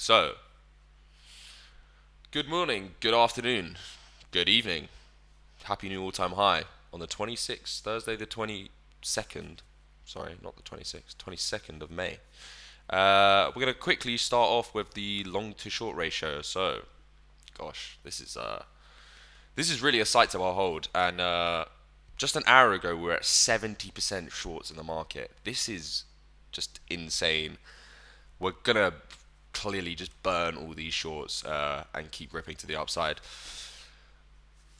So, good morning, good afternoon, good evening. Happy new all-time high on the 26th, Thursday the 22nd. Sorry, not the 26th, 22nd of May. We're going to quickly start off with the long to short ratio. So, gosh, this is really a sight to behold. And just an hour ago, we were at 70% shorts in the market. This is just insane. We're gonna clearly just burn all these shorts and keep ripping to the upside.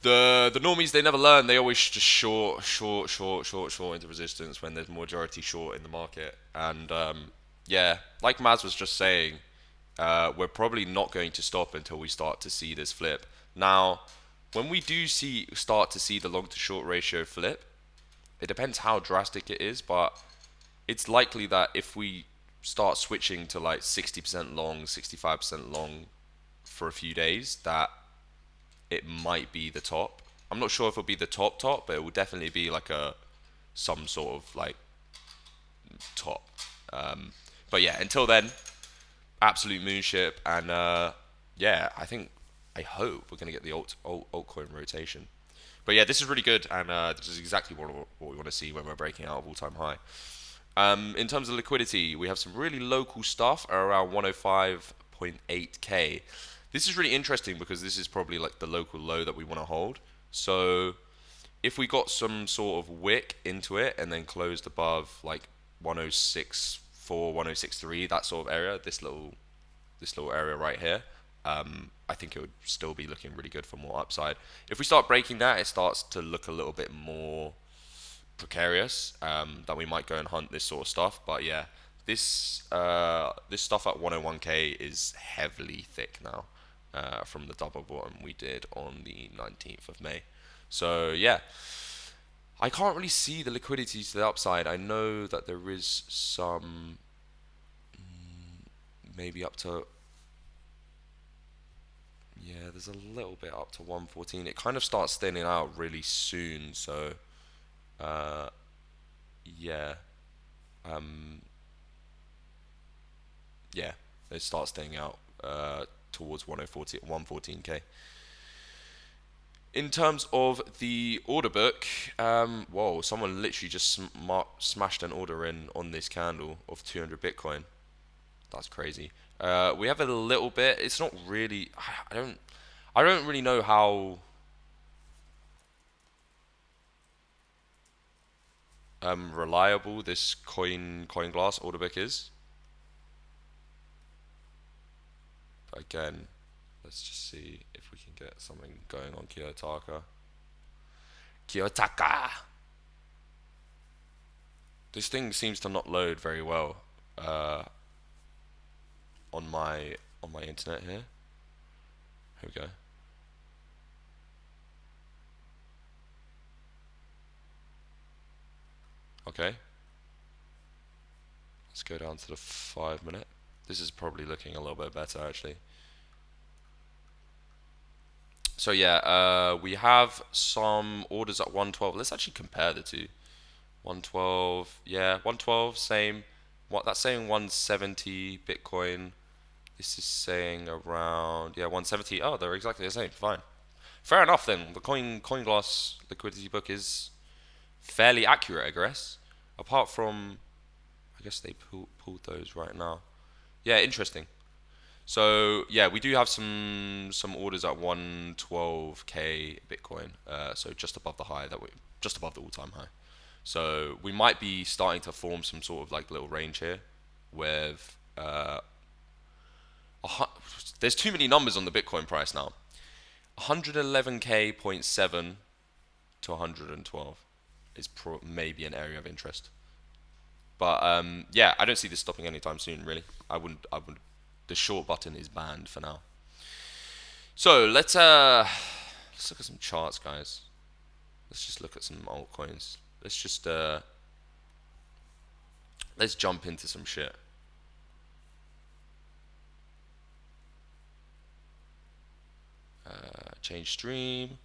The normies, they never learn. They always just short into resistance when there's majority short in the market. And yeah, like Maz was just saying, we're probably not going to stop until we start to see this flip. Now, when we do start to see the long to short ratio flip, it depends how drastic it is, but it's likely that if we start switching to like 60% long, 65% long for a few days, that it might be the top. I'm not sure if it'll be the top, but it will definitely be like some sort of like top. Um, but yeah, until then, absolute moonship, and yeah, I hope we're gonna get the altcoin rotation. But yeah, this is really good, and this is exactly what we want to see when we're breaking out of all-time high. In terms of liquidity, we have some really local stuff around 105.8k. This is really interesting because this is probably like the local low that we want to hold. So if we got some sort of wick into it and then closed above like 106.4, 106.3, that sort of area, this little area right here, I think it would still be looking really good for more upside. If we start breaking that, it starts to look a little bit more precarious, that we might go and hunt this sort of stuff. But yeah, this stuff at 101k is heavily thick now, from the double bottom we did on the 19th of May. So yeah, I can't really see the liquidity to the upside. I know that there is some, maybe up to, yeah, there's a little bit up to 114. It kind of starts thinning out really soon. So uh, yeah, um, yeah, it starts staying out towards 114k. In terms of the order book, whoa, someone literally just smashed an order in on this candle of 200 Bitcoin. That's crazy. We have a little bit. It's not really. I don't really know how reliable this coin glass order book is. But again, let's just see if we can get something going on Kiyotaka. Kiyotaka! This thing seems to not load very well uh, on my internet here. Here we go. Okay, let's go down to the 5 minute. This is probably looking a little bit better actually. So yeah, we have some orders at 112. Let's actually compare the two. 112, yeah, 112, same. What that's saying 170 Bitcoin. This is saying around, yeah, 170. Oh, they're exactly the same. Fine. Fair enough then. The CoinGlass liquidity book is fairly accurate, I guess. Apart from, I guess they pulled those right now. Yeah, interesting. So yeah, we do have some orders at 112k Bitcoin. So just above the high that we just above the all-time high. So we might be starting to form some sort of like little range here with there's too many numbers on the Bitcoin price now. 111k point seven to 112 is maybe an area of interest. But yeah, I don't see this stopping anytime soon. Really, I wouldn't. I would. The short button is banned for now. So let's look at some charts, guys. Let's just look at some altcoins. Let's jump into some shit. Change stream,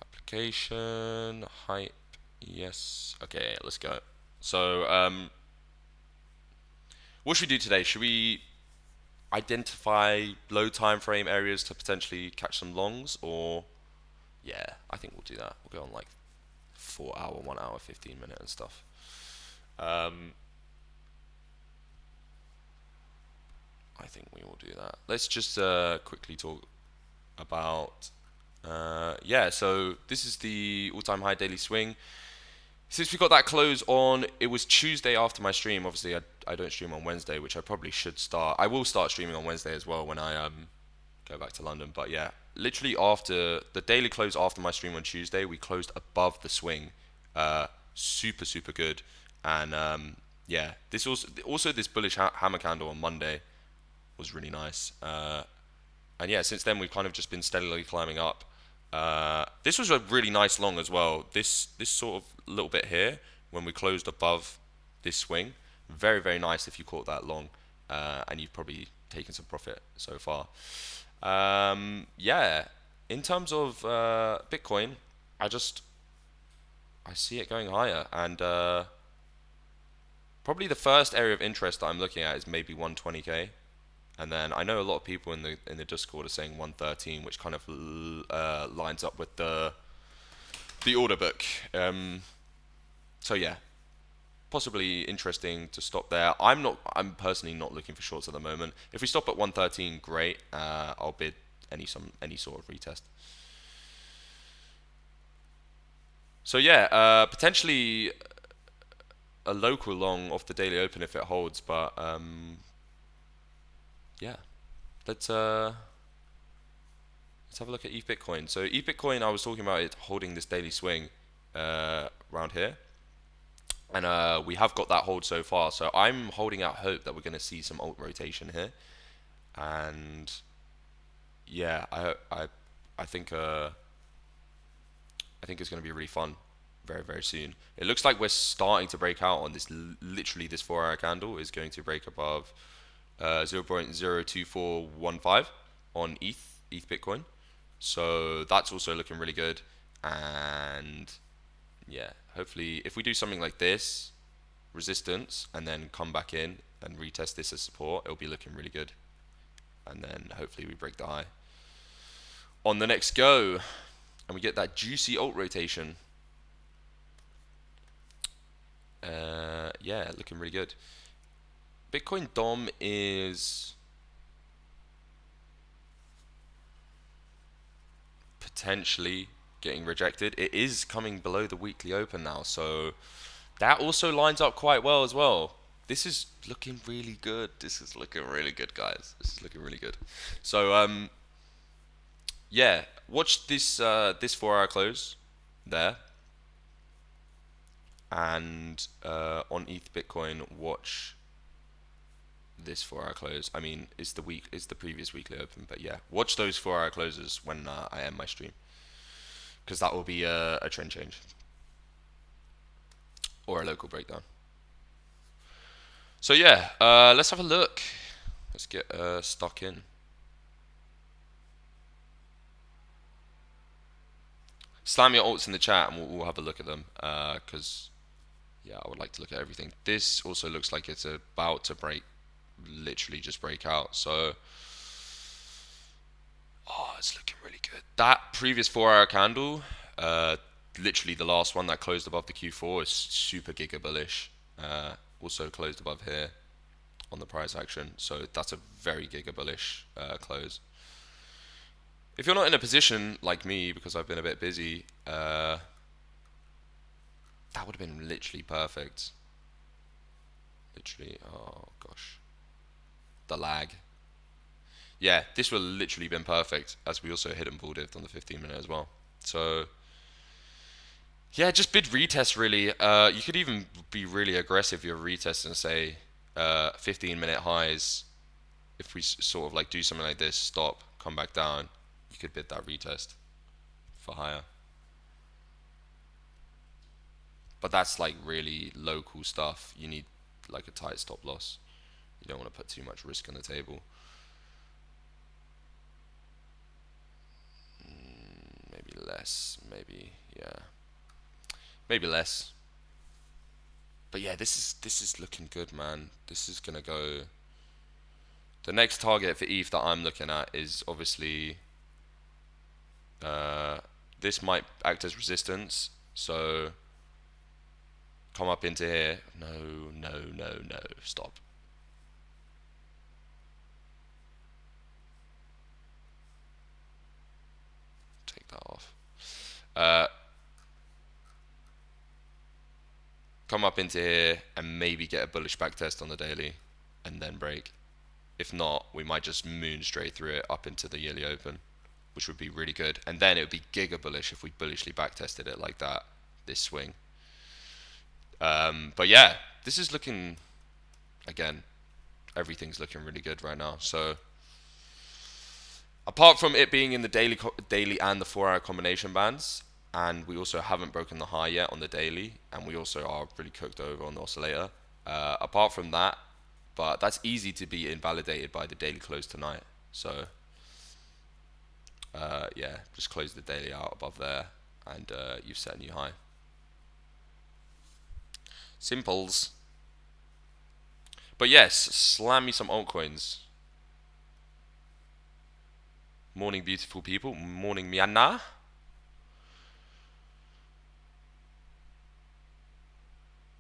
application, hype. Yes. Okay, let's go. So what should we do today? identify low time frame areas to potentially catch some longs, or yeah, I think we'll do that. We'll go on like 4 hour, 1 hour, 15 minute and stuff. Um, I think we will do that. Let's just quickly talk about yeah. So this is the all-time high daily swing. Since we got that close on, it was Tuesday after my stream. Obviously, I don't stream on Wednesday, which I probably should start. I will start streaming on Wednesday as well when I go back to London. But yeah, literally after the daily close after my stream on Tuesday, we closed above the swing. Super super good, and yeah, this also this bullish hammer candle on Monday was really nice. And yeah, since then we've kind of just been steadily climbing up. This was a really nice long as well. This sort of little bit here when we closed above this swing, very very nice if you caught that long, and you've probably taken some profit so far. Yeah, in terms of Bitcoin, I just I see it going higher, and probably the first area of interest that I'm looking at is maybe 120k. And then I know a lot of people in the Discord are saying 113, which kind of lines up with the order book. So yeah, possibly interesting to stop there. I'm personally not looking for shorts at the moment. If we stop at 113, great. I'll bid any sort of retest. So yeah, potentially a local long off the daily open if it holds, but yeah, let's let's have a look at ETH Bitcoin. So ETH Bitcoin, I was talking about it holding this daily swing around here, and we have got that hold so far. So I'm holding out hope that we're going to see some alt rotation here, and yeah, I think I think it's going to be really fun very very soon. It looks like we're starting to break out on this. Literally, this 4 hour candle is going to break above 0.02415 on ETH Bitcoin. So that's also looking really good. And yeah, hopefully if we do something like this, resistance, and then come back in and retest this as support, it'll be looking really good. And then hopefully we break the high on the next go, and we get that juicy alt rotation. Yeah, looking really good. Bitcoin DOM is potentially getting rejected. It is coming below the weekly open now, so that also lines up quite well as well. This is looking really good. This is looking really good, guys. This is looking really good. So yeah, watch this 4 hour close there, and on ETH Bitcoin, watch this 4 hour close. I mean, it's the previous weekly open, but yeah, watch those 4 hour closes when I end my stream, because that will be a trend change or a local breakdown. So yeah, let's have a look. Let's get stuck in. Slam your alts in the chat and we'll have a look at them, because yeah, I would like to look at everything. This also looks like it's about to break, literally just break out. So oh, it's looking really good. That previous 4 hour candle, literally the last one that closed above the Q4, is super giga bullish. Also closed above here on the price action, so that's a very giga bullish close. If you're not in a position like me, because I've been a bit busy, that would have been literally perfect. Literally, oh gosh, the lag. Yeah, this would have literally been perfect, as we also hit and pulled it on the 15 minute as well. So yeah, just bid retest really. You could even be really aggressive your retest and say 15 minute highs. If we sort of like do something like this, stop, come back down, you could bid that retest for higher. But that's like really local stuff. You need like a tight stop loss. You don't want to put too much risk on the table. Maybe less, maybe, yeah. Maybe less. But yeah, this is looking good, man. This is gonna go The next target for ETH that I'm looking at is obviously this might act as resistance. So come up into here. No, no, no, no. Stop. Take that off. Come up into here and maybe get a bullish back test on the daily and then break. If not, we might just moon straight through it up into the yearly open, which would be really good. And then it would be giga bullish if we bullishly back tested it like that, this swing. But yeah, this is looking, again, everything's looking really good right now. So apart from it being in the daily and the 4-hour combination bands, and we also haven't broken the high yet on the daily, and we also are really cooked over on the oscillator. Apart from that, but that's easy to be invalidated by the daily close tonight. So yeah, just close the daily out above there, and you've set a new high. Simples. But yes, slam me some altcoins. Morning, beautiful people. Morning, Mianna.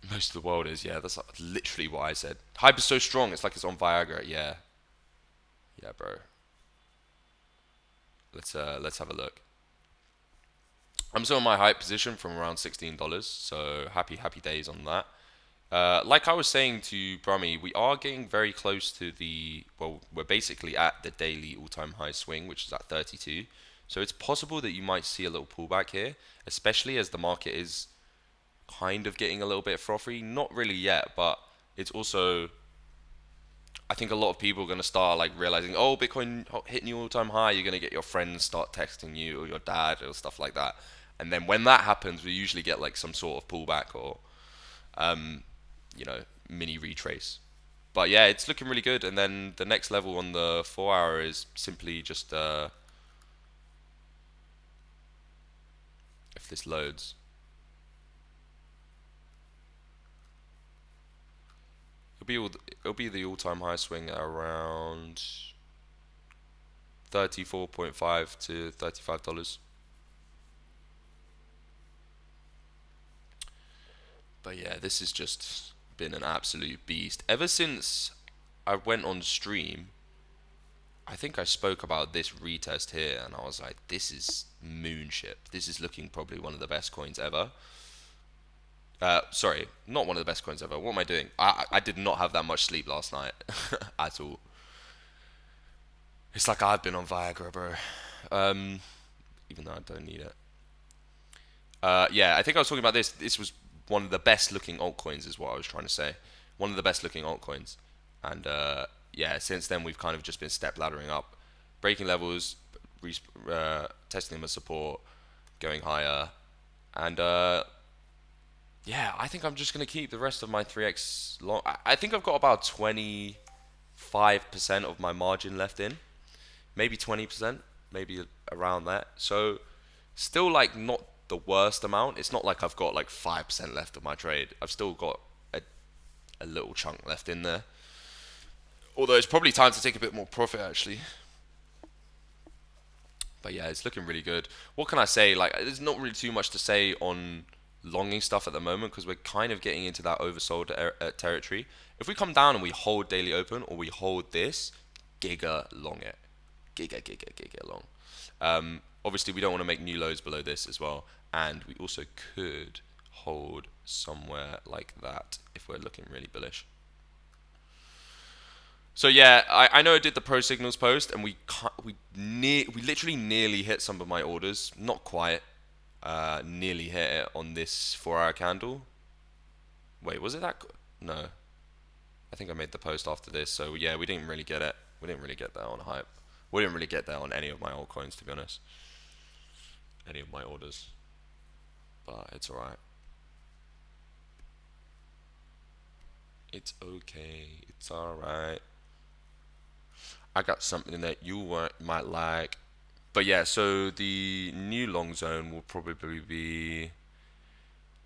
Most of the world is, yeah. That's literally what I said. Hyper's so strong, it's like it's on Viagra. Yeah, yeah, bro. Let's have a look. I'm still in my hype position from around $16, so happy days on that. Like I was saying to Brummy, we are getting very close to the, well, we're basically at the daily all-time high swing, which is at 32. So it's possible that you might see a little pullback here, especially as the market is kind of getting a little bit frothy. Not really yet, but it's also, I think a lot of people are going to start like realizing, oh, Bitcoin hit new all-time high. You're going to get your friends start texting you or your dad or stuff like that. And then when that happens, we usually get like some sort of pullback or, you know, mini retrace. But yeah, it's looking really good. And then the next level on the 4-hour is simply just if this loads. It'll be the all-time high swing at around 34.5 to $35. But yeah, this has just been an absolute beast. Ever since I went on stream, I think I spoke about this retest here, and I was like, this is moonship. This is looking probably one of the best coins ever. Sorry, not one of the best coins ever. What am I doing? I did not have that much sleep last night at all. It's like I've been on Viagra, bro. Even though I don't need it. Yeah, I think I was talking about this. This was one of the best looking altcoins, is what I was trying to say. One of the best looking altcoins. And yeah, since then we've kind of just been step laddering up, breaking levels, testing them as support, going higher, and yeah, I think I'm just gonna keep the rest of my 3x long. I think I've got about 25% of my margin left in, maybe 20%, maybe around that. So still like not the worst amount. It's not like I've got like 5% left of my trade. I've still got a little chunk left in there. Although it's probably time to take a bit more profit actually. But yeah, it's looking really good. What can I say? Like, there's not really too much to say on longing stuff at the moment because we're kind of getting into that oversold territory. If we come down and we hold daily open or we hold this, giga long it. Giga long. Obviously, we don't want to make new lows below this as well. And we also could hold somewhere like that if we're looking really bullish. So yeah, I know I did the pro signals post, and we literally nearly hit some of my orders. Not quite, nearly hit it on this 4-hour candle. Wait, was it that? No, I think I made the post after this. So yeah, we didn't really get it. We didn't really get that on hype. We didn't really get that on any of my altcoins, to be honest. Any of my orders, but it's alright. It's okay. It's alright. I got something that you might like. But yeah, so the new long zone will probably be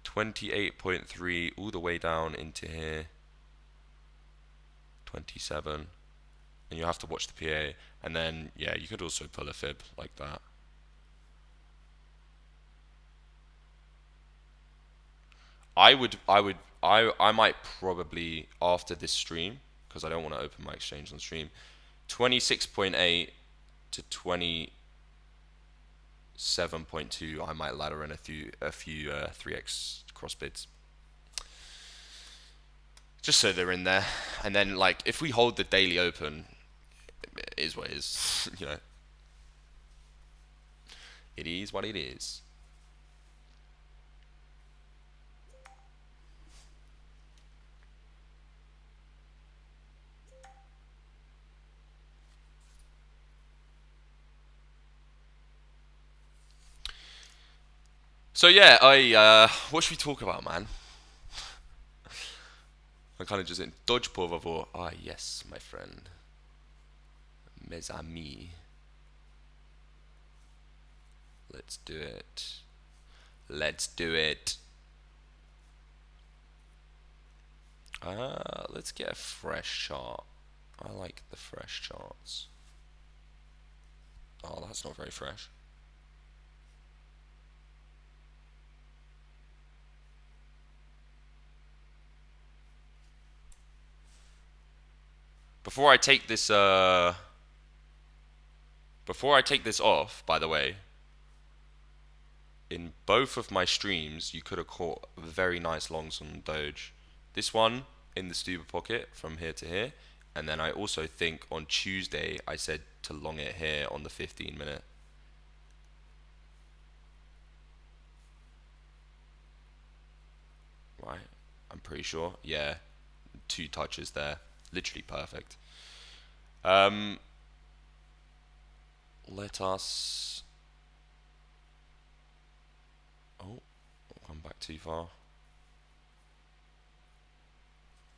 28.3 all the way down into here. 27. and you have to watch the PA, and then yeah, you could also pull a fib like that. I might probably after this stream, because I don't want to open my exchange on stream, 26.8 to 27.2. I might ladder in a few 3x cross bids, just so they're in there. And then like if we hold the daily open, it is what it is. You know, it is what it is. So yeah, what should we talk about, man? I kind of just in dodge por favor. Ah yes, my friend, mes amis. Let's do it. Let's do it. Let's get a fresh chart. I like the fresh charts. Oh, that's not very fresh. Before I take this, off, by the way, in both of my streams, you could have caught very nice longs on Doge. This one in the Stuber pocket from here to here, and then I also think on Tuesday I said to long it here on the 15-minute. Right, I'm pretty sure. Yeah, 2 touches there, literally perfect. Let us. Oh, I've gone back too far.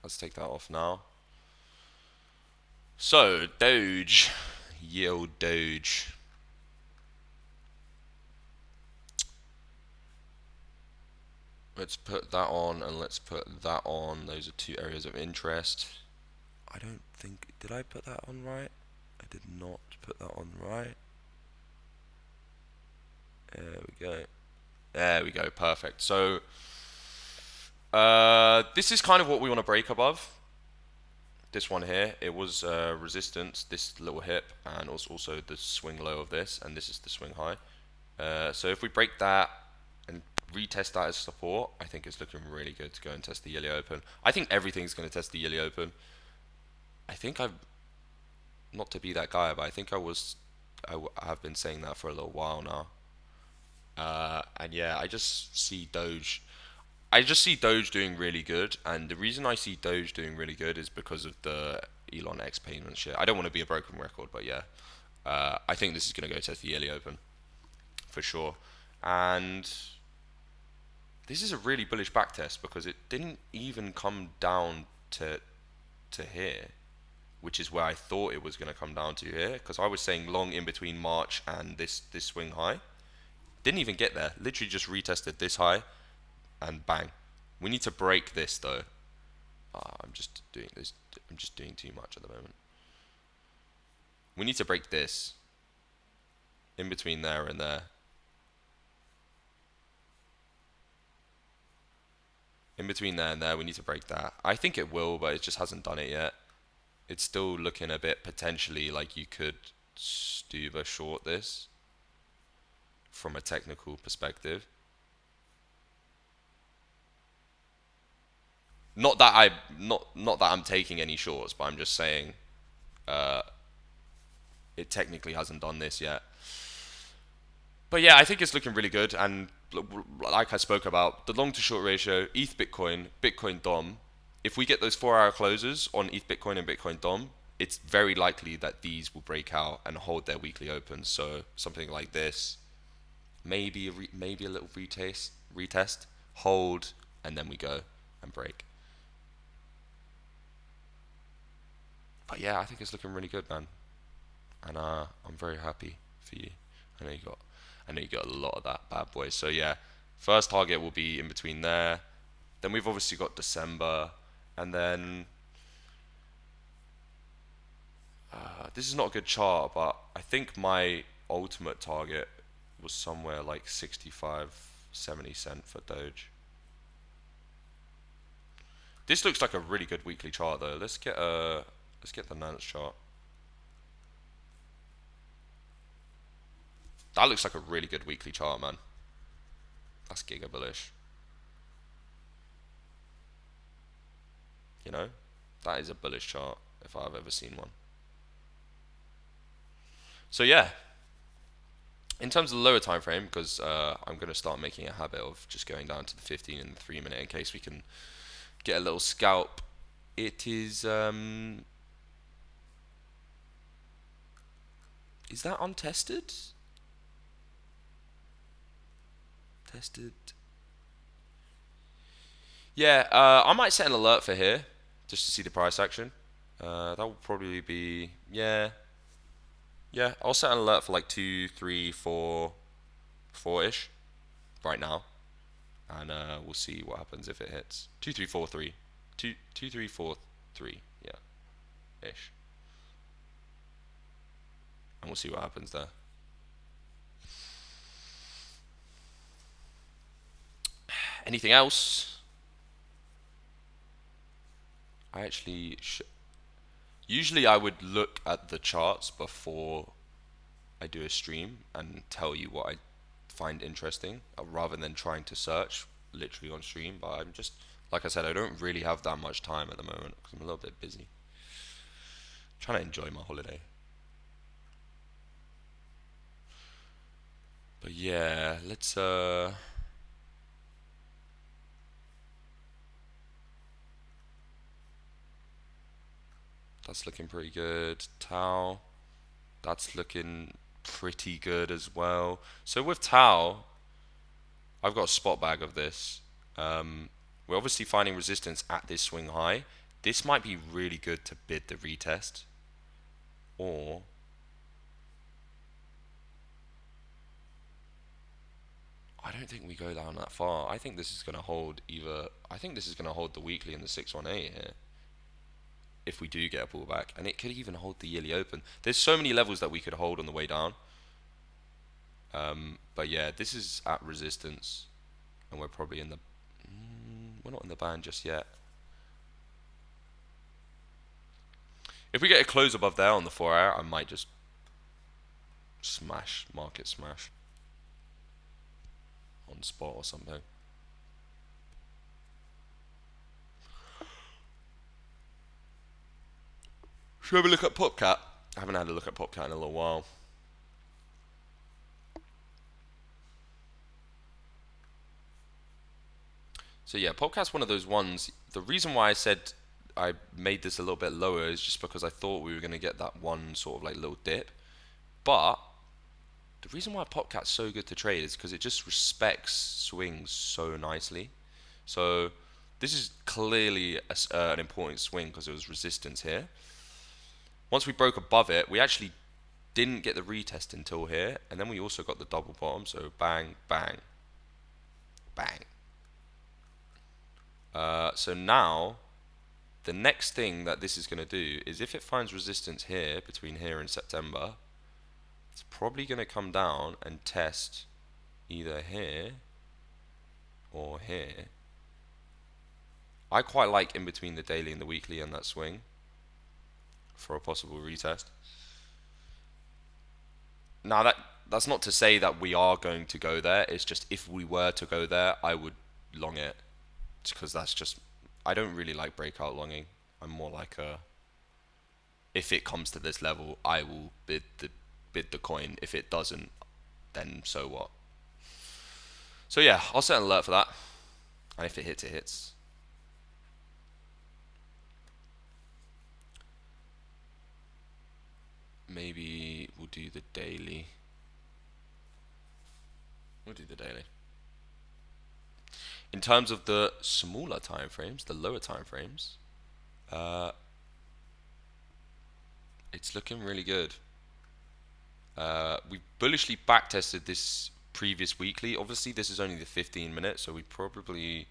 Let's take that off now. So, Doge. Yield Doge. Let's put that on and let's put that on. Those are 2 areas of interest. I don't think. Did I put that on right? I did not put that on right. There we go. There we go. Perfect. So, this is kind of what we want to break above. This one here, it was resistance, this little hip, and also the swing low of this, and this is the swing high. So if we break that and retest that as support, I think it's looking really good to go and test the Yili Open. I think everything's going to test the Yili Open. I think I've, not to be that guy, but I think I have been saying that for a little while now. And yeah, I just see Doge doing really good, and the reason I see Doge doing really good is because of the Elon X payment shit. I don't want to be a broken record, but yeah, I think this is going to go test the yearly open for sure. And this is a really bullish backtest because it didn't even come down to here, which is where I thought it was going to come down to here, because I was saying long in between March and this swing high. Didn't even get there. Literally just retested this high, and bang. We need to break this though. I'm just doing this. I'm just doing too much at the moment. We need to break this in between there and there. In between there and there, we need to break that. I think it will, but it just hasn't done it yet. It's still looking a bit potentially like you could Stuber short this from a technical perspective. Not that I'm taking any shorts, but I'm just saying it technically hasn't done this yet. But yeah, I think it's looking really good, and like I spoke about, the long to short ratio, ETH Bitcoin, Bitcoin DOM. If we get those 4-hour closes on ETH Bitcoin and Bitcoin DOM, it's very likely that these will break out and hold their weekly opens. So something like this, maybe maybe a little retest, hold, and then we go and break. But yeah, I think it's looking really good, man, and I'm very happy for you. I know you got a lot of that, bad boy. So yeah, first target will be in between there. Then we've obviously got December, and then This is not a good chart, but I think my ultimate target was somewhere like 65, 70 cent for Doge. This looks like a really good weekly chart though. Let's get the Nance chart. That looks like a really good weekly chart, man. That's giga bullish. You know, that is a bullish chart if I've ever seen one. So yeah, in terms of the lower time frame, because I'm going to start making a habit of just going down to the 15 and the 3 minute in case we can get a little scalp. It is that untested? Tested. Yeah, I might set an alert for here just to see the price action. That will probably be, yeah, yeah. I'll set an alert for like 2, 3, 4, 4-ish right now, and we'll see what happens if it hits 2, 3, 4, 3, 2, 2, 3, 4, 3, yeah, ish, and we'll see what happens there. Anything else? I actually usually I would look at the charts before I do a stream and tell you what I find interesting rather than trying to search literally on stream. But I'm just, like I said, I don't really have that much time at the moment because I'm a little bit busy. Trying to enjoy my holiday. But yeah, let's that's looking pretty good. Tau, that's looking pretty good as well. So with Tau, I've got a spot bag of this. We're obviously finding resistance at this swing high. This might be really good to bid the retest. Or I don't think we go down that far. I think this is going to hold either. I think this is going to hold the weekly and the 618 here. If we do get a pullback, and it could even hold the yearly open. There's so many levels that we could hold on the way down. But yeah, this is at resistance, and we're probably in the. We're not in the band just yet. If we get a close above there on the 4 hour, I might just smash, market smash on spot or something. Should we have a look at PopCat? I haven't had a look at PopCat in a little while. So yeah, PopCat's one of those ones. The reason why I said I made this a little bit lower is just because I thought we were going to get that one sort of like little dip. But the reason why PopCat's so good to trade is because it just respects swings so nicely. So this is clearly an important swing because there was resistance here. Once we broke above it, we actually didn't get the retest until here, and then we also got the double bottom. So bang, bang, bang. So now the next thing that this is going to do is if it finds resistance here between here and September, it's probably going to come down and test either here or here. I quite like in between the daily and the weekly and that swing for a possible retest. Now that's not to say that we are going to go there. It's just if we were to go there, I would long it because that's just I don't really like breakout longing. I'm more like a if it comes to this level, I will bid the coin. If it doesn't, then so what? So yeah, I'll set an alert for that. And if it hits, it hits. Maybe we'll do the daily. We'll do the daily. In terms of the smaller time frames, the lower time frames, it's looking really good. We bullishly backtested this previous weekly. Obviously, this is only the 15 minutes, so we probably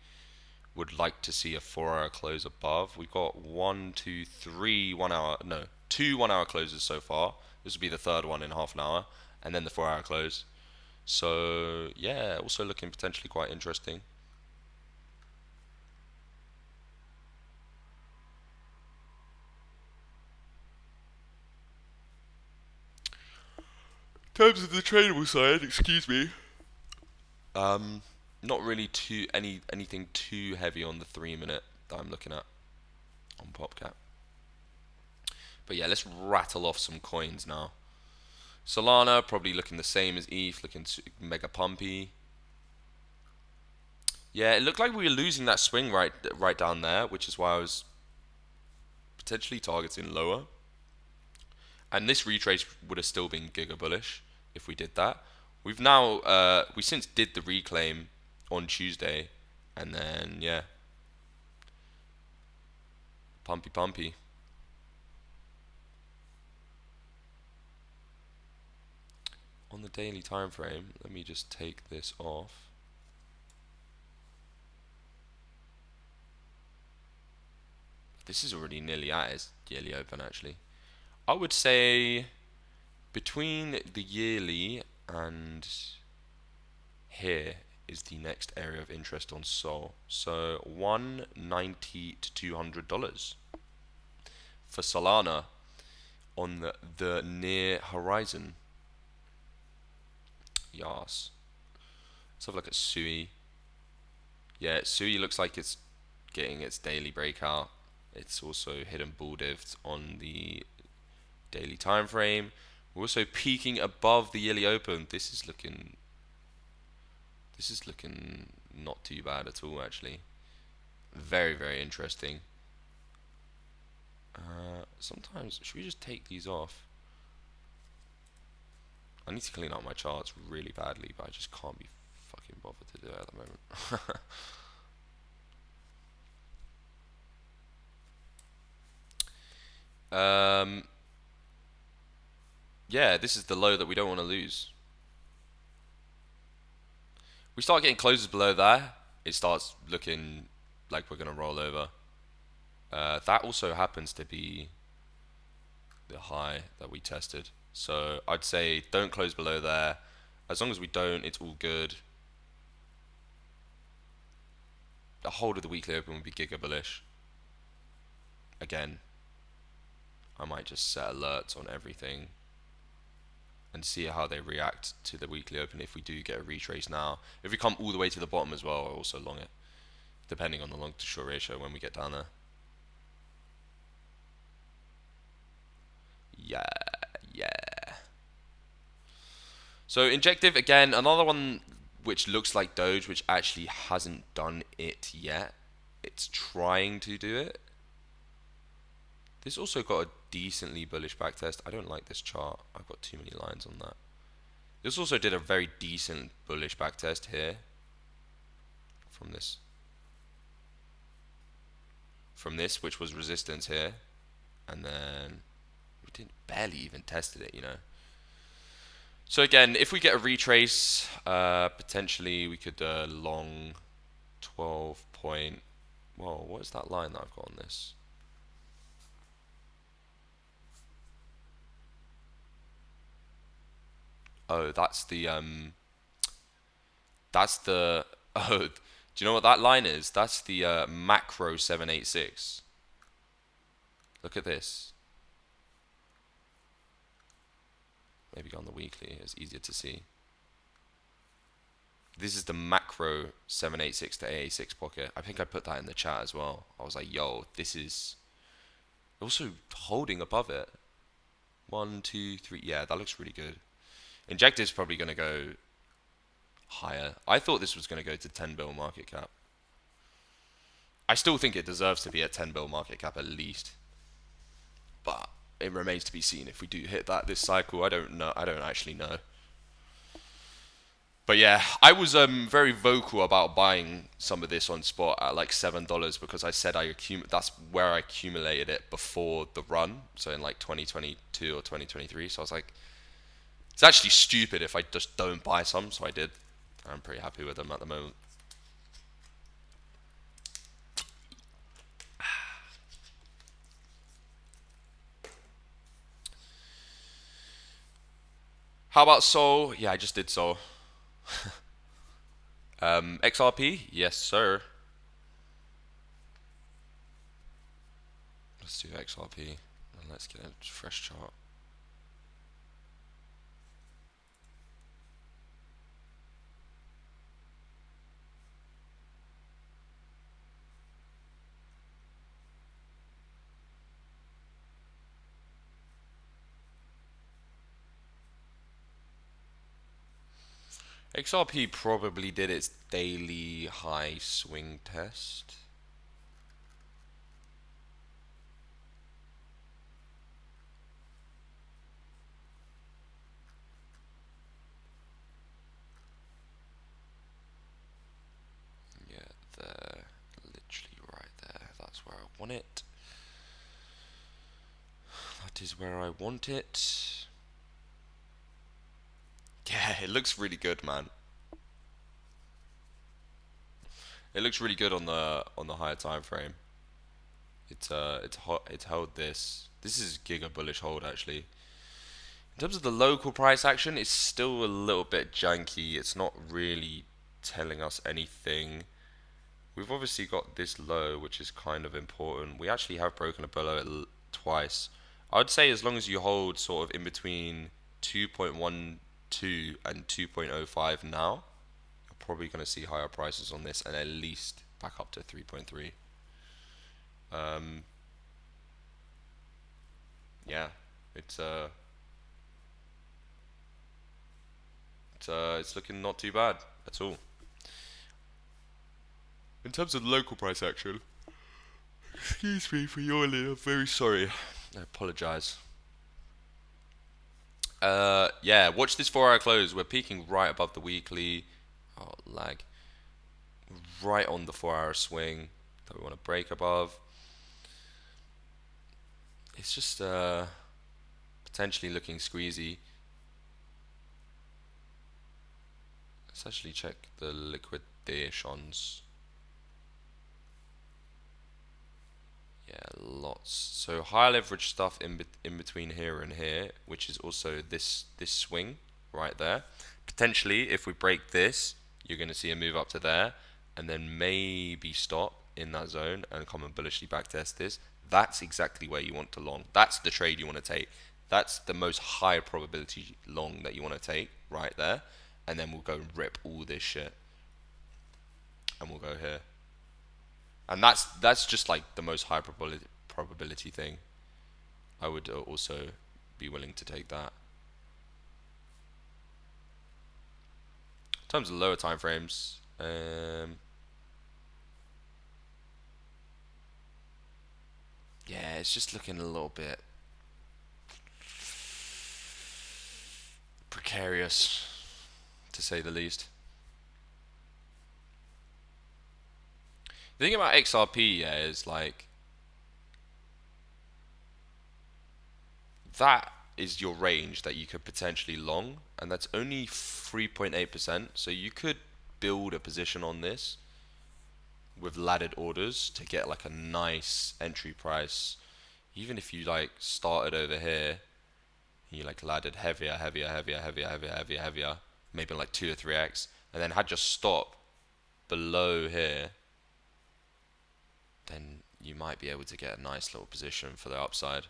would like to see a 4 hour close above. We've got 1, 2, 3 1 hour, no, 2 1 hour closes so far. This will be the third one in half an hour, and then the 4 hour close. So yeah, also looking potentially quite interesting. In terms of the tradable side, excuse me. Not really anything too heavy on the 3 minute that I'm looking at on PopCap. But yeah, let's rattle off some coins now. Solana probably looking the same as ETH, looking mega pumpy. Yeah, it looked like we were losing that swing right down there, which is why I was potentially targeting lower. And this retrace would have still been giga bullish if we did that. We've now we since did the reclaim on Tuesday, and then yeah, pumpy. On the daily time frame, let me just take this off. This is already nearly at its yearly open actually. I would say between the yearly and here is the next area of interest on Sol. So $190 to $200 for Solana on the near horizon. Yas. Let's have a look at Sui. Yeah, Sui looks like it's getting its daily breakout. It's also hidden bull divs on the daily time frame. We're also peaking above the yearly open. This is looking not too bad at all actually. Very interesting. Sometimes should we just take these off? I need to clean up my charts really badly, but I just can't be fucking bothered to do it at the moment. Yeah, this is the low that we don't want to lose. We start getting closes below there, it starts looking like we're gonna roll over. That also happens to be the high that we tested. So I'd say don't close below there. As long as we don't, it's all good. The hold of the weekly open would be giga bullish. Again, I might just set alerts on everything and see how they react to the weekly open if we do get a retrace now. If we come all the way to the bottom as well, I'll also long it, depending on the long to short ratio when we get down there. Yeah. So Injective, again, another one which looks like Doge, which actually hasn't done it yet. It's trying to do it. This also got a decently bullish backtest. I don't like this chart. I've got too many lines on that. This also did a very decent bullish backtest here. From this, which was resistance here. And then we didn't barely even tested it, you know. So again, if we get a retrace, potentially we could long 12 point. Whoa, what is that line that I've got on this? Oh, that's the oh, do you know what that line is? That's the macro 786. Look at this. Maybe go on the weekly, it's easier to see. This is the macro 786 to AA6 pocket. I think I put that in the chat as well. I was like, yo, this is also holding above it. 1, 2, 3. Yeah, that looks really good. Injective's probably going to go higher. I thought this was going to go to 10 bill market cap. I still think it deserves to be at 10 bill market cap at least. But it remains to be seen if we do hit that this cycle. I don't know. I don't actually know. But yeah, I was very vocal about buying some of this on spot at like $7 because I said that's where I accumulated it before the run, so in like 2022 or 2023. So I was like, it's actually stupid if I just don't buy some. So I did. I'm pretty happy with them at the moment. How about Sol? Yeah, I just did Sol. XRP? Yes, sir. Let's do XRP and let's get a fresh chart. XRP probably did its daily high swing test. Yeah, there. Literally right there. That's where I want it. That is where I want it. Yeah, it looks really good, man. It looks really good on the higher time frame. It's held this. This is giga bullish hold actually. In terms of the local price action, it's still a little bit janky. It's not really telling us anything. We've obviously got this low, which is kind of important. We actually have broken a below it twice. I'd say as long as you hold sort of in between 2.12 and 2.05 now, you're probably going to see higher prices on this and at least back up to 3.3. Um, yeah, it's uh, it's looking not too bad at all. In terms of local price action, excuse me for yawning. I'm very sorry. I apologize. Yeah, watch this 4 hour close. We're peaking right above the weekly. Oh, lag. Right on the 4 hour swing that we want to break above. It's just potentially looking squeezy. Let's actually check the liquidations. Yeah, lots. So high leverage stuff in between here and here, which is also this swing right there. Potentially, if we break this, you're going to see a move up to there, and then maybe stop in that zone and come and bullishly backtest this. That's exactly where you want to long. That's the trade you want to take. That's the most high probability long that you want to take right there, and then we'll go and rip all this shit, and we'll go here. And that's just like the most high probability thing. I would also be willing to take that. In terms of lower time frames, yeah, it's just looking a little bit precarious, to say the least. The thing about XRP, yeah, is like that is your range that you could potentially long, and that's only 3.8%. So you could build a position on this with laddered orders to get like a nice entry price. Even if you like started over here, you like laddered heavier, heavier, heavier, heavier, heavier, heavier, heavier, maybe like 2 or 3x, and then had your stop below here, then you might be able to get a nice little position for the upside.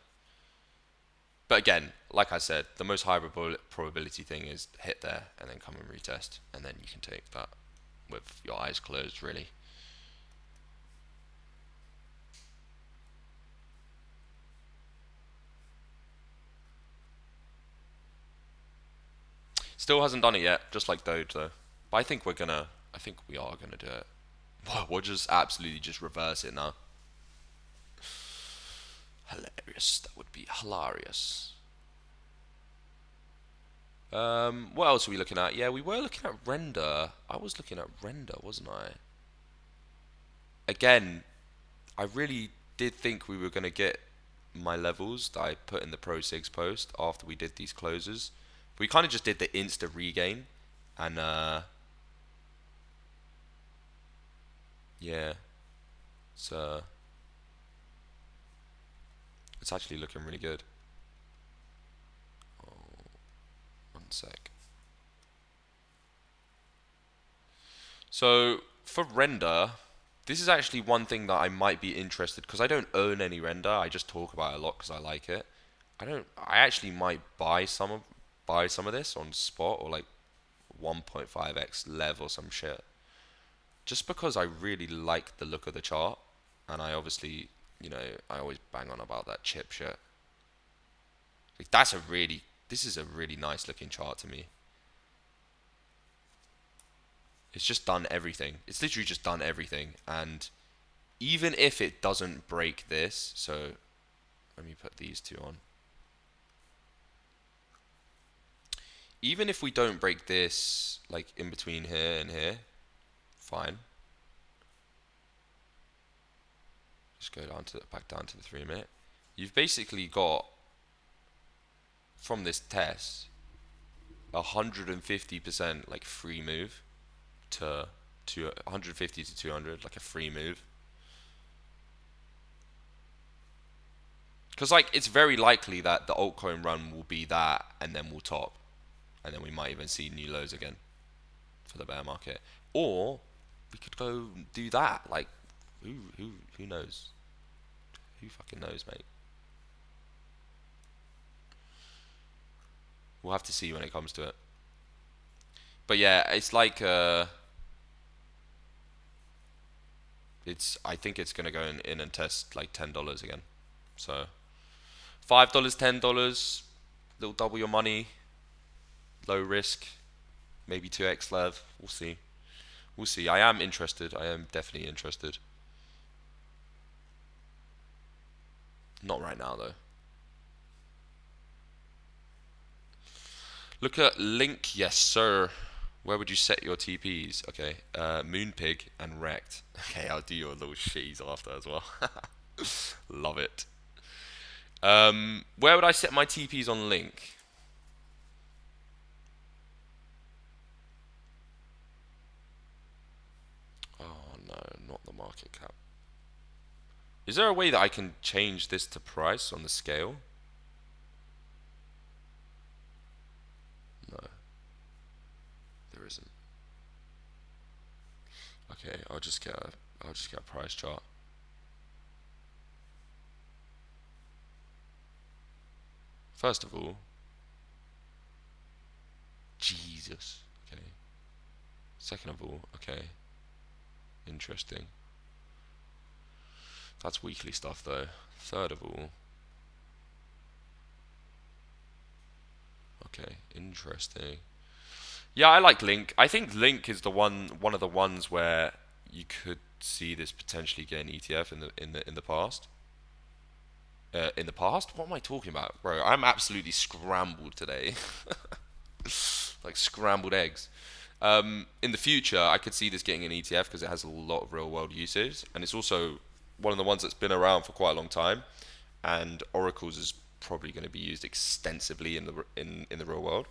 But again, like I said, the most high probability thing is hit there and then come and retest, and then you can take that with your eyes closed, really. Still hasn't done it yet, just like Doge though. But I think we are gonna do it. We'll just absolutely just reverse it now. Hilarious. That would be hilarious. What else are we looking at? Yeah, we were looking at render. I was looking at render, wasn't I? Again, I really did think we were gonna get my levels that I put in the Pro 6 post after we did these closes. We kind of just did the insta regain, and yeah, so it's actually looking really good. Oh, 1 sec. So for render, this is actually one thing that I might be interested, because I don't own any render. I just talk about it a lot because I like it. I actually might buy some of this on spot, or like 1.5x lev or some shit, just because I really like the look of the chart, and I obviously, I always bang on about that chip shit. Like this is a really nice looking chart to me. It's just done everything. It's literally just done everything, and even if it doesn't break this, so let me put these two on. Even if we don't break this, like in between here and here, fine. Just go back down to the 3-minute. You've basically got, from this test, 150% like free move to 150 to 200, like a free move. Because like it's very likely that the altcoin run will be that, and then we'll top, and then we might even see new lows again for the bear market, or we could go do that. Like, who knows? Who fucking knows, mate? We'll have to see when it comes to it. But yeah, it's like I think it's gonna go in and test like $10 again. So $5, $10, little double your money, low risk, maybe 2x lev. We'll see. We'll see. I am interested. I am definitely interested. Not right now though. Look at link, yes sir. Where would you set your TPs? Okay, Moonpig and Wrecked. Okay, I'll do your little shitties after as well. Love it. Where would I set my TPs on link? Oh no, not the market cap. Is there a way that I can change this to price on the scale? No, there isn't. Okay, I'll just get a price chart. First of all, Jesus. Okay. Second of all, okay. Interesting. That's weekly stuff though. Third of all, okay, interesting. Yeah, I like Link. I think Link is one of the ones where you could see this potentially get an ETF in the past. In the past? What am I talking about, bro? I'm absolutely scrambled today. Like scrambled eggs. In the future, I could see this getting an ETF because it has a lot of real world usage, and it's also one of the ones that's been around for quite a long time, and oracles is probably going to be used extensively in the real world.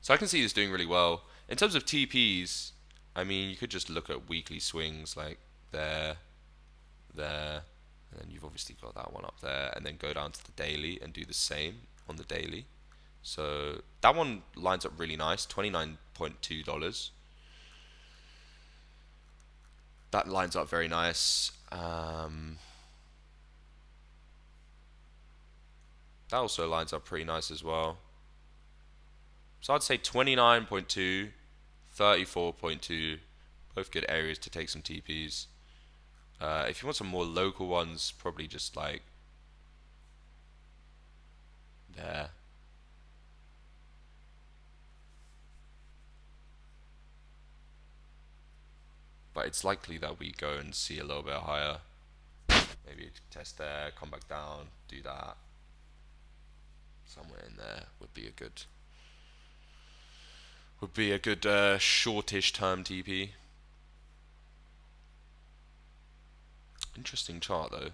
So I can see this doing really well. In terms of TPs, I mean, you could just look at weekly swings like there, there, and then you've obviously got that one up there, and then go down to the daily and do the same on the daily. So that one lines up really nice, $29.2. That lines up very nice. That also lines up pretty nice as well. So I'd say 29.2, 34.2, both good areas to take some TPs. If you want some more local ones, probably just like there. But it's likely that we go and see a little bit higher. Maybe test there, come back down, do that. Somewhere in there would be a good shortish term TP. Interesting chart though.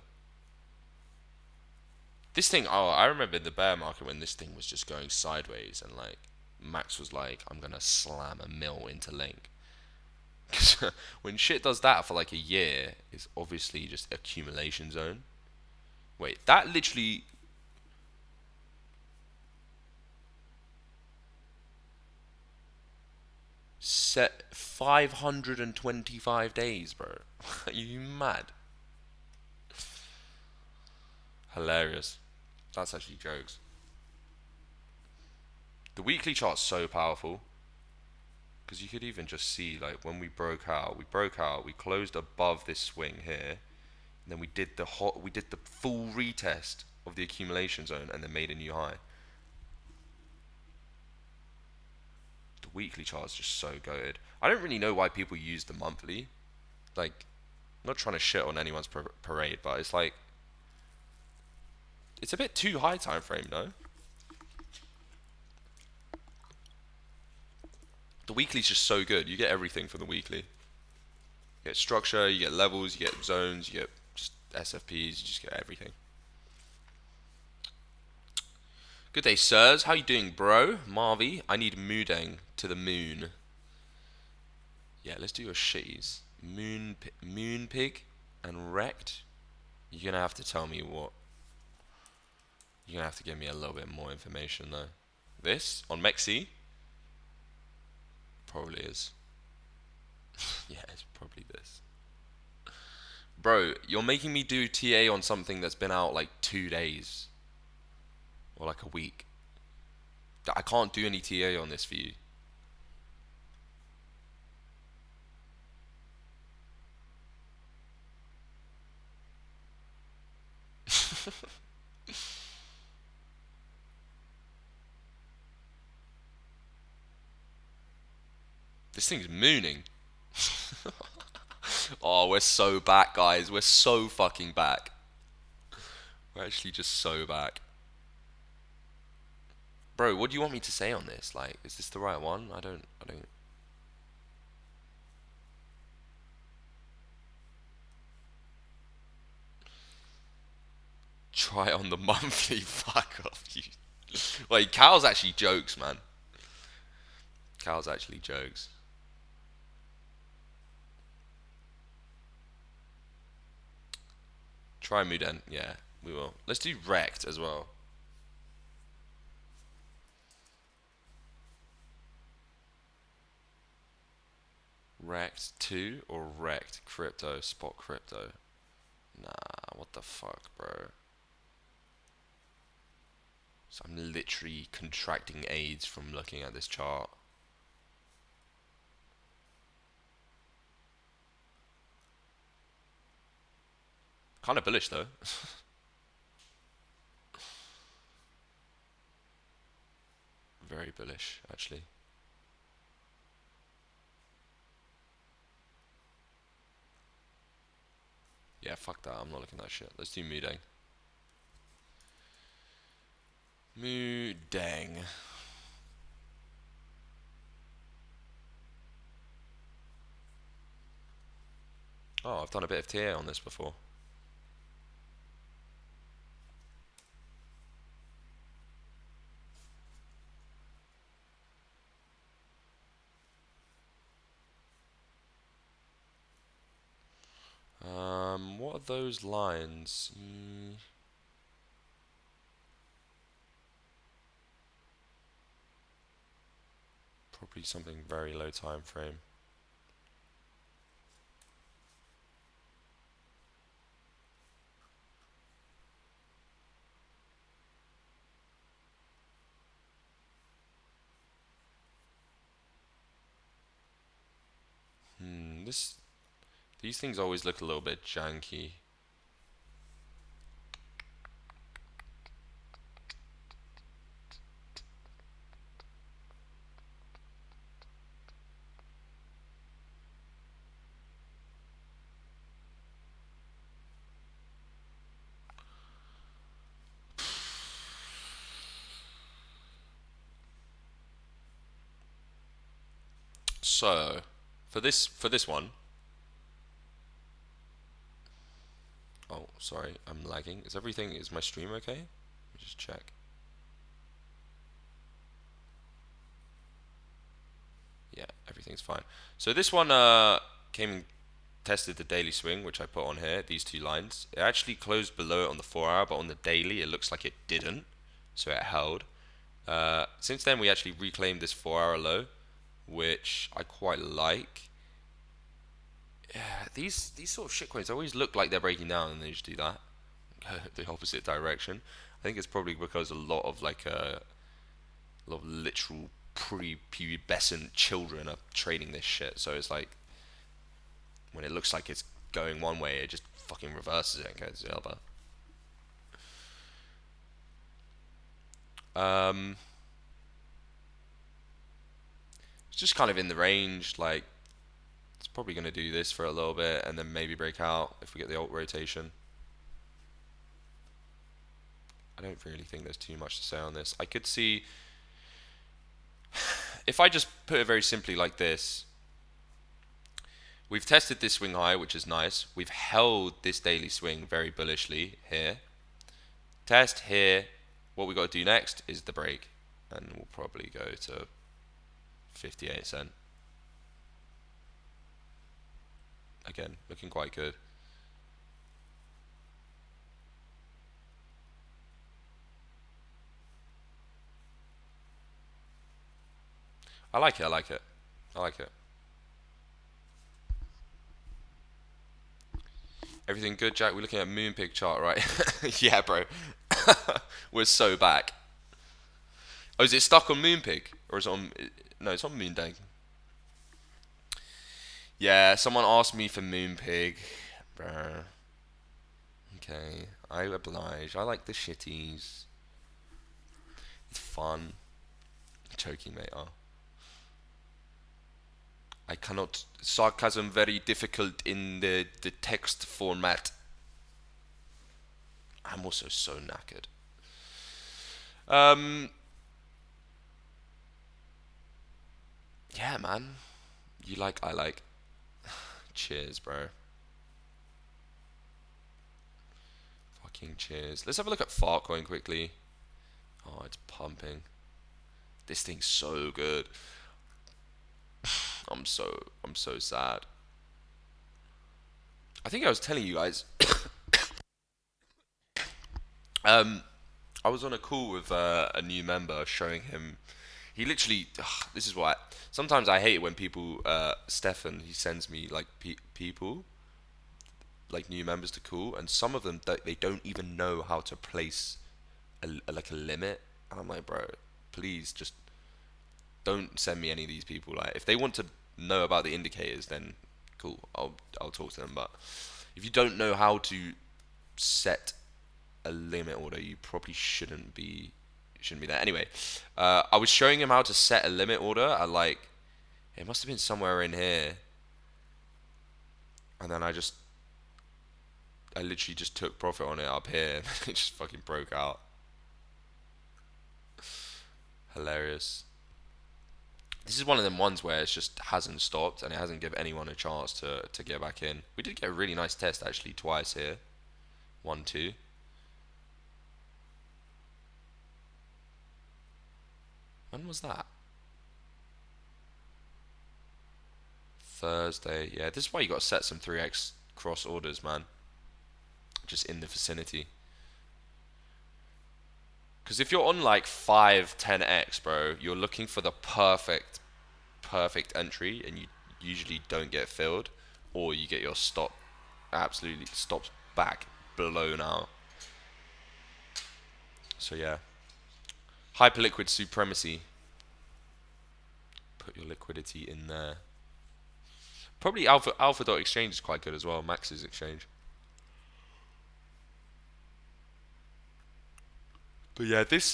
This thing, oh, I remember in the bear market when this thing was just going sideways, and like Max was like, I'm gonna slam a mill into Link. Because when shit does that for like a year, it's obviously just accumulation zone. Wait, that literally. set 525 days, bro. Are you mad? Hilarious. That's actually jokes. The weekly chart's so powerful because you could even just see like when we broke out, we closed above this swing here, and then we did the full retest of the accumulation zone and then made a new high. The weekly chart is just so good. I don't really know why people use the monthly. Like, I'm not trying to shit on anyone's parade, but it's like it's a bit too high time frame, no? The weekly's just so good. You get everything from the weekly. You get structure, you get levels, you get zones, you get just SFPs, you just get everything. Good day, sirs. How you doing, bro? Marvy, I need Moodang to the moon. Yeah, let's do your shitties. Moon pig and wrecked. You're gonna have to tell me what. You're gonna have to give me a little bit more information though. This on Mexi probably is. Yeah, it's probably this. Bro, you're making me do TA on something that's been out like 2 days or like a week. I can't do any TA on this for you. This thing's mooning. Oh, we're so back, guys. We're so fucking back. We're actually just so back. Bro, what do you want me to say on this? Like, is this the right one? I don't. Try on the monthly. Fuck off, you. Wait, Cal's actually jokes, man. Cal's actually jokes. Try Muden. Yeah, we will. Let's do Wrecked as well. Wrecked 2 or Wrecked Crypto, Spot Crypto? Nah, what the fuck, bro? So I'm literally contracting AIDS from looking at this chart. Kind of bullish though. Very bullish, actually. Yeah, fuck that. I'm not looking at that shit. Let's do Mudang. Mudang. Oh, I've done a bit of TA on this before. What are those lines? Probably something very low time frame. These things always look a little bit janky. So, for this one. Oh, sorry, I'm lagging. Is my stream okay? Let me just check. Yeah, everything's fine. So this one came and tested the daily swing, which I put on here, these two lines. It actually closed below it on the 4 hour, but on the daily it looks like it didn't. So it held. Since then we actually reclaimed this 4 hour low. which I quite like. Yeah, these sort of shitcoins always look like they're breaking down, and they just do that, go the opposite direction. I think it's probably because a lot of literal pre-pubescent children are trading this shit. So it's like when it looks like it's going one way, it just fucking reverses it and goes the other. Um, it's just kind of in the range. Like it's probably going to do this for a little bit and then maybe break out if we get the alt rotation. I don't really think there's too much to say on this. I could see if I just put it very simply like this. We've tested this swing high, which is nice. We've held this daily swing very bullishly here. Test here. What we got to do next is the break, and we'll probably go to 58 cent. Again, looking quite good. I like it. I like it. I like it. Everything good, Jack? We're looking at Moonpig chart, right? Yeah, bro. We're so back. Oh, is it stuck on Moonpig? Or is it on... No, it's on Moondang. Yeah, someone asked me for Moonpig. Bruh. Okay, I oblige. I like the shitties. It's fun. Choking, mate. Oh. I cannot... Sarcasm very difficult in the text format. I'm also so knackered. Yeah, man. You like, I like. Cheers, bro. Fucking cheers. Let's have a look at Fartcoin quickly. Oh, it's pumping. This thing's so good. I'm so sad. I think I was telling you guys. I was on a call with a new member, showing him. He literally. Ugh, this is why. Sometimes I hate it when people. Stefan, he sends me like people, like new members to call, and some of them they don't even know how to place like a limit, and I'm like, bro, please just don't send me any of these people. Like, if they want to know about the indicators, then cool, I'll talk to them. But if you don't know how to set a limit order, you probably shouldn't be there. Anyway, I was showing him how to set a limit order at like it must have been somewhere in here, and then I literally just took profit on it up here, and it just fucking broke out. Hilarious. This is one of them ones where it just hasn't stopped and it hasn't given anyone a chance to get back in. We did get a really nice test actually twice here. 1, 2. When was that? Thursday. Yeah, this is why you got to set some 3x cross orders, man. Just in the vicinity. Because if you're on like 5, 10x, bro, you're looking for the perfect entry, and you usually don't get filled, or you get your stop absolutely stops back blown out. So yeah, hyperliquid supremacy. Put your liquidity in there. Probably Alpha dot exchange is quite good as well. Max's exchange. But yeah, this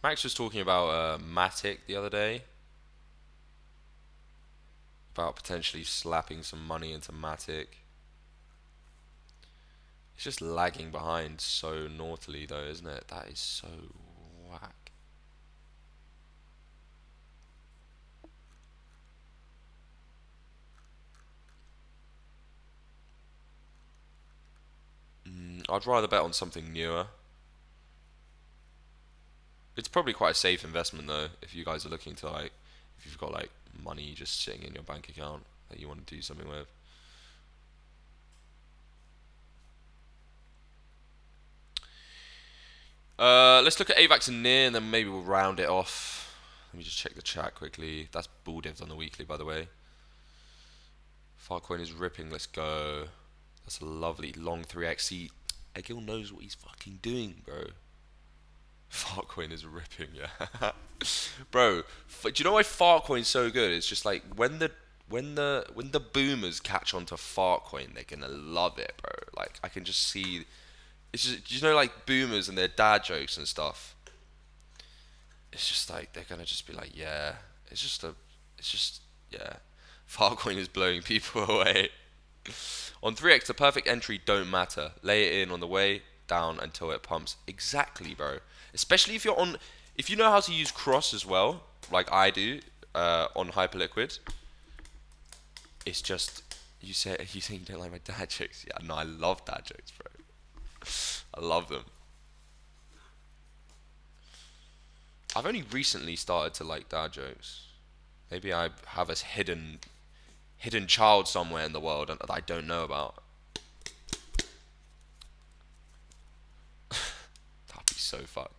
Max was talking about Matic the other day, about potentially slapping some money into Matic. It's just lagging behind so naughtily though, isn't it? That is so whack. I'd rather bet on something newer. It's probably quite a safe investment though, if you guys are looking to like, if you've got like money just sitting in your bank account that you want to do something with. Let's look at AVAX and near, and then maybe we'll round it off. Let me just check the chat quickly. That's bull divs on the weekly, by the way. Farcoin is ripping. Let's go. That's a lovely long 3x. See, Egil knows what he's fucking doing, bro. Farcoin is ripping, yeah. Bro, do you know why Farcoin's so good? It's just like when the boomers catch on to Farcoin, they're gonna love it, bro. Like I can just see. It's just, you know, like boomers and their dad jokes and stuff. It's just like they're gonna just be like, yeah. It's just, yeah. Farcoin is blowing people away. On 3x, the perfect entry don't matter. Lay it in on the way down until it pumps. Exactly, bro. Especially if you're on, if you know how to use cross as well, like I do, on Hyperliquid. It's just you say you don't like my dad jokes. Yeah, no, I love dad jokes, bro. I love them. I've only recently started to like dad jokes. Maybe I have a hidden child somewhere in the world that I don't know about. That'd be so fucked.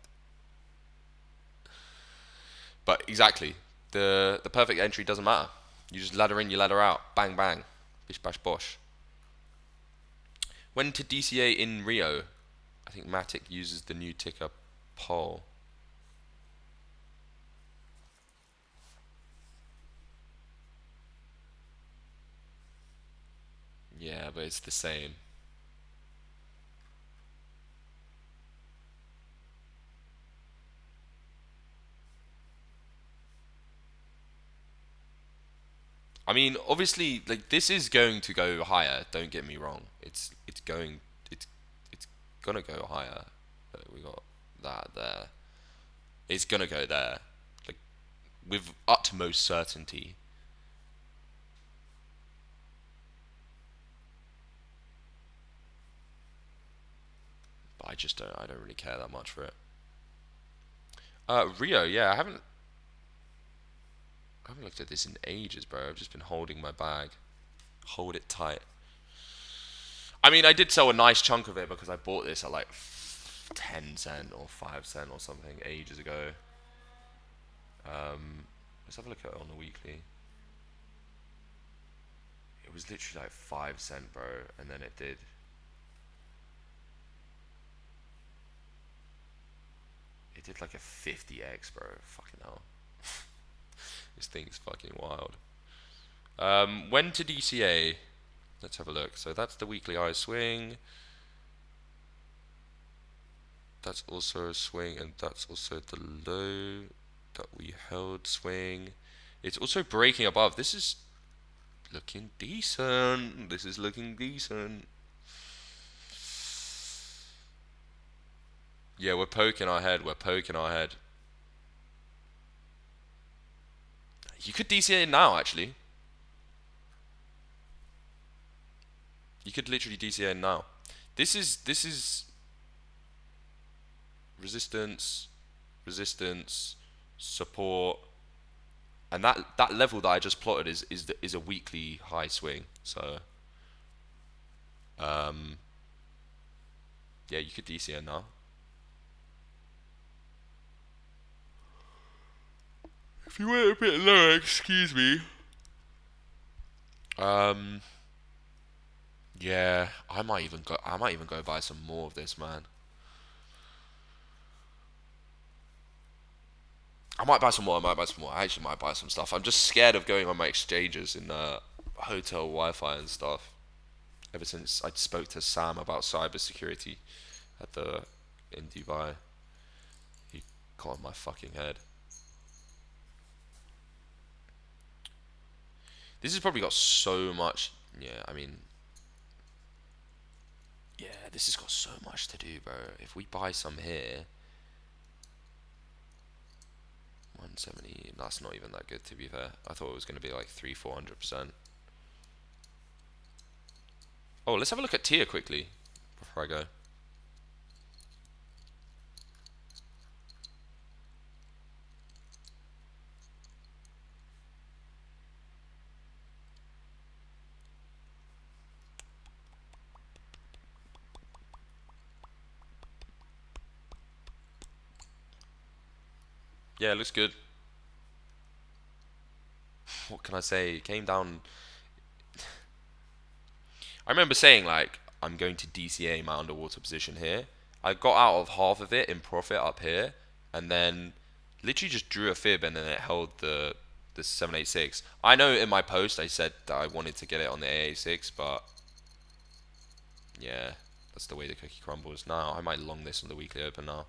But exactly, the perfect entry doesn't matter. You just ladder in, you ladder out, bang bang, bish bash bosh. When to DCA in Rio, I think Matic uses the new ticker poll. Yeah, but it's the same. I mean, obviously, like this is going to go higher. Don't get me wrong. It's gonna go higher. We got that there. It's gonna go there, like with utmost certainty. But I just don't. I don't really care that much for it. Rio, yeah, I haven't looked at this in ages, bro. I've just been holding my bag. Hold it tight. I mean, I did sell a nice chunk of it because I bought this at like 10 cent or 5 cent or something ages ago. Let's have a look at it on the weekly. It was literally like 5 cent, bro, and then it did like a 50x, bro. Fucking hell. This thing is fucking wild. When to DCA? Let's have a look. So that's the weekly high swing. That's also a swing, and that's also the low that we held swing. It's also breaking above. This is looking decent. This is looking decent. Yeah, we're poking our head. We're poking our head. You could DCA it now, actually. You could literally DCA it now. This is resistance, resistance, support, and that level that I just plotted is a weekly high swing. So um, yeah, you could DCA now. If you went a bit lower, excuse me. Um, yeah, I might even go. I might even go buy some more of this, man. I might buy some more. I might buy some more. I actually might buy some stuff. I'm just scared of going on my exchanges in hotel Wi-Fi and stuff. Ever since I spoke to Sam about cybersecurity at the in Dubai, he got on my fucking head. This has probably got so much. Yeah, I mean, yeah, this has got so much to do, bro. If we buy some here, 170. That's not even that good, to be fair. I thought it was going to be like 400%. Oh, let's have a look at tier quickly before I go. Yeah, it looks good. What can I say? It came down. I remember saying like I'm going to DCA my underwater position here. I got out of half of it in profit up here, and then literally just drew a fib, and then it held the 786. I know in my post I said that I wanted to get it on the AA6, but yeah, that's the way the cookie crumbles. Now I might long this on the weekly open now.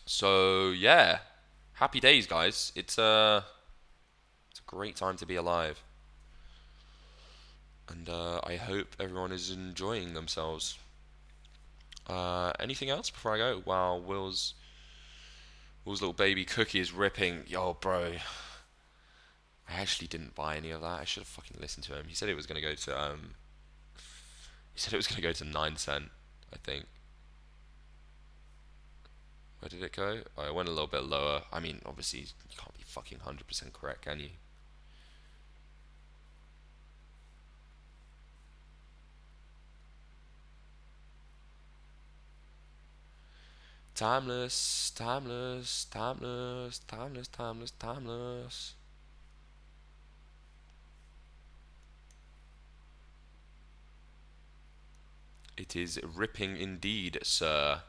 So yeah, happy days, guys. It's a great time to be alive, and I hope everyone is enjoying themselves. Anything else before I go? Wow, Will's little baby cookie is ripping. Yo, bro, I actually didn't buy any of that. I should have fucking listened to him. He said it was gonna go to he said it was gonna go to 9 cent. I think. Where did it go? Oh, it went a little bit lower. I mean, obviously you can't be fucking 100% correct, can you? Timeless, timeless, timeless, timeless, timeless, timeless. It is ripping indeed, sir.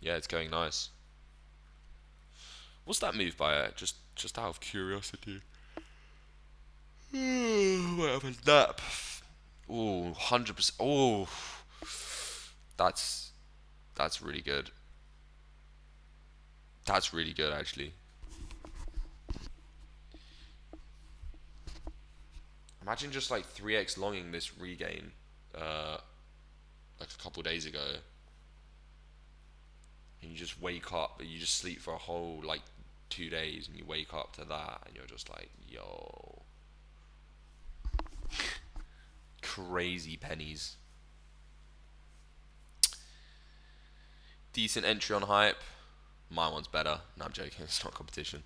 Yeah, it's going nice. What's that move by it? Just out of curiosity. Might have a nap. Oh, 100%. Oh, that's that's really good. That's really good, actually. Imagine just like 3x longing this regain, uh, like a couple days ago, and you just wake up, you just sleep for a whole like 2 days, and you wake up to that, and you're just like, yo, crazy pennies. Decent entry on hype. My one's better. No, I'm joking. It's not competition.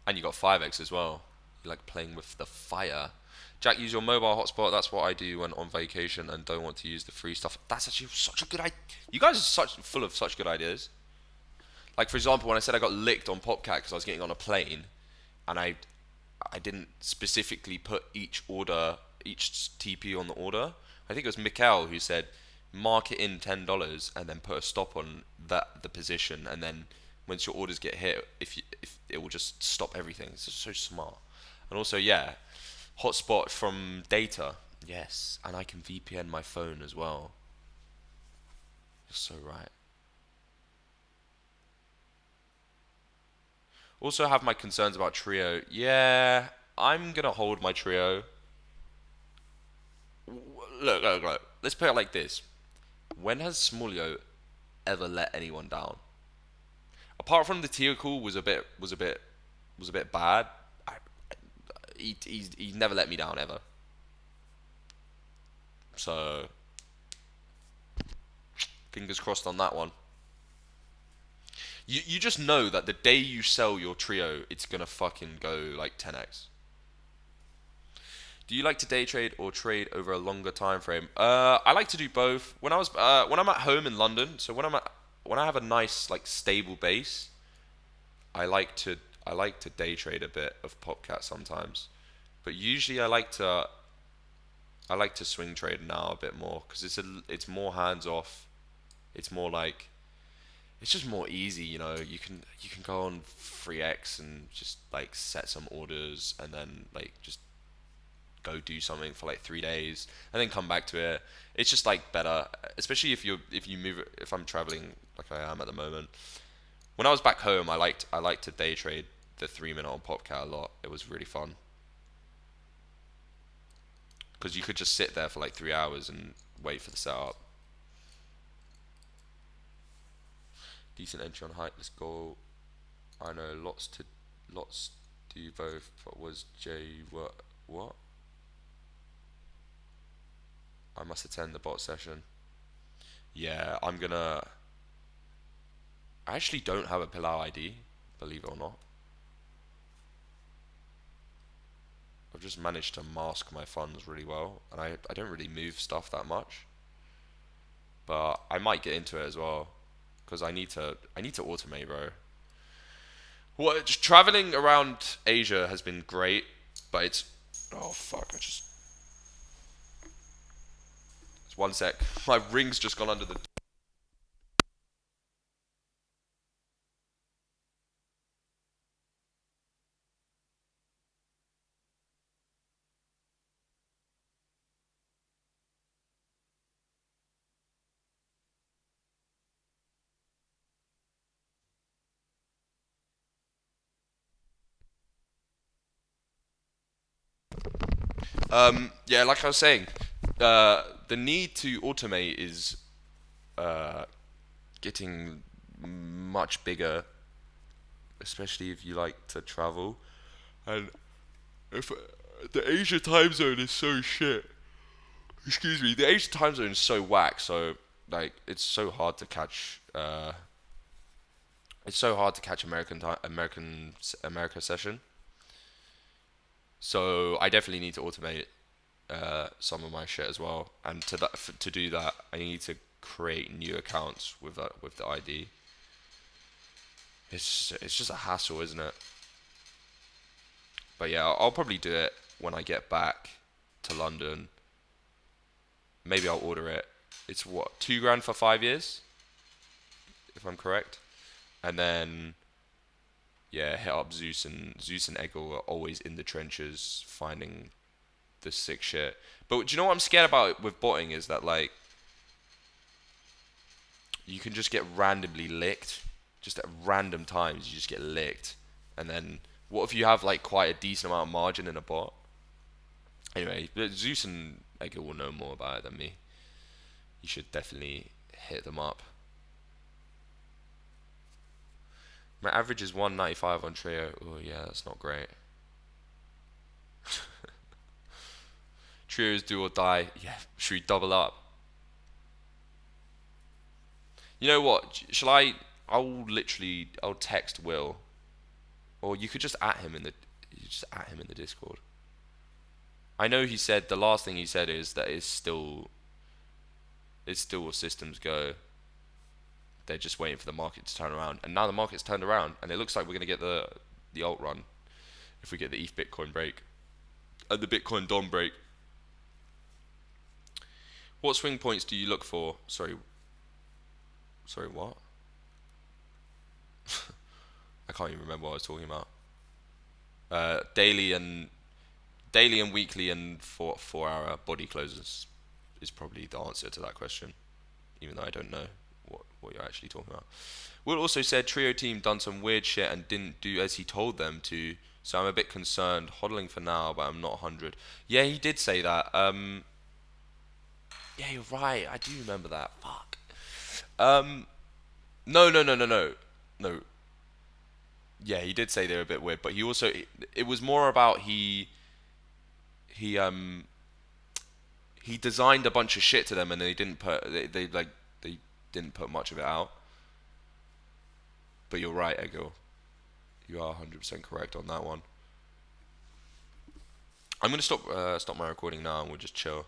And you got 5x as well. You like playing with the fire. Jack, use your mobile hotspot. That's what I do when on vacation and don't want to use the free stuff. That's actually such a good idea. You guys are such full of such good ideas. Like for example, when I said I got licked on PopCat because I was getting on a plane, and I didn't specifically put each TP on the order. I think it was Mikkel who said mark it in $10 and then put a stop on the position, and then once your orders get hit, if it will just stop everything. It's just so smart. And also, yeah, hotspot from data. Yes, and I can VPN my phone as well. You're so right. Also, have my concerns about trio. Yeah, I'm gonna hold my trio. Look. Let's put it like this: when has Smolio ever let anyone down? Apart from the tier call was a bit bad. I, he's never let me down ever. So fingers crossed on that one. You just know that the day you sell your trio, it's gonna fucking go like 10x. Do you like to day trade or trade over a longer time frame? I like to do both. When I'm at home in London, so when I have a nice like stable base, I like to I like to day trade a bit of PopCat sometimes. But usually I like to swing trade now a bit more because it's more hands off. It's more like it's just more easy, you know. You can go on 3x and just like set some orders and then like just go do something for like 3 days and then come back to it. It's just like better, especially if you move if I'm traveling like I am at the moment. When I was back home, I liked to day trade the 3 minute on PopCat a lot. It was really fun because you could just sit there for like 3 hours and wait for the setup. Decent entry on height. Let's go. I know lots do both. But was Jay what? I must attend the bot session. Yeah, I'm gonna. I actually don't have a Pilau ID, believe it or not. I've just managed to mask my funds really well, and I don't really move stuff that much. But I might get into it as well, because I need to automate, bro. What just traveling around Asia has been great, but it's oh fuck, just one sec. My ring's just gone under the. Yeah, like I was saying, the need to automate is uh getting much bigger, especially if you like to travel. And if the Asia time zone is so shit, excuse me, the Asia time zone is so whack. So like, it's so hard to catch. It's so hard to catch America session. So I definitely need to automate some of my shit as well. And to do that, I need to create new accounts with the ID. It's just a hassle, isn't it? But yeah, I'll probably do it when I get back to London. Maybe I'll order it. It's what, 2 grand for 5 years, if I'm correct. And then yeah, hit up Zeus and Eggle are always in the trenches finding the sick shit. But do you know what I'm scared about with botting is that like you can just get randomly licked, just at random times you just get licked, and then what if you have like quite a decent amount of margin in a bot? Anyway, Zeus and Eggle will know more about it than me. You should definitely hit them up. My average is 195 on Trio. Oh yeah, that's not great. Trios do or die. Yeah, should we double up? You know what? Shall I? I'll text Will, or you could just at him in the, you just at him in the Discord. I know he said the last thing he said is that it's still systems go. They're just waiting for the market to turn around, and now the market's turned around, and it looks like we're gonna get the alt run if we get the ETH Bitcoin break and the Bitcoin Dom break. What swing points do you look for? Sorry, what? I can't even remember what I was talking about. Uh, daily and daily and weekly and 4 hour body closes is probably the answer to that question, even though I don't know what you're actually talking about. Will also said Trio team done some weird shit and didn't do as he told them to, so I'm a bit concerned. Hodling for now, but I'm not 100. Yeah, he did say that. Yeah, you're right. I do remember that. Fuck. Um, no, no, no, no, no, no. Yeah, he did say they were a bit weird, but he also it was more about he he designed a bunch of shit to them and they didn't put much of it out. But you're right, Ego. You are 100% correct on that one. I'm gonna stop my recording now and we'll just chill.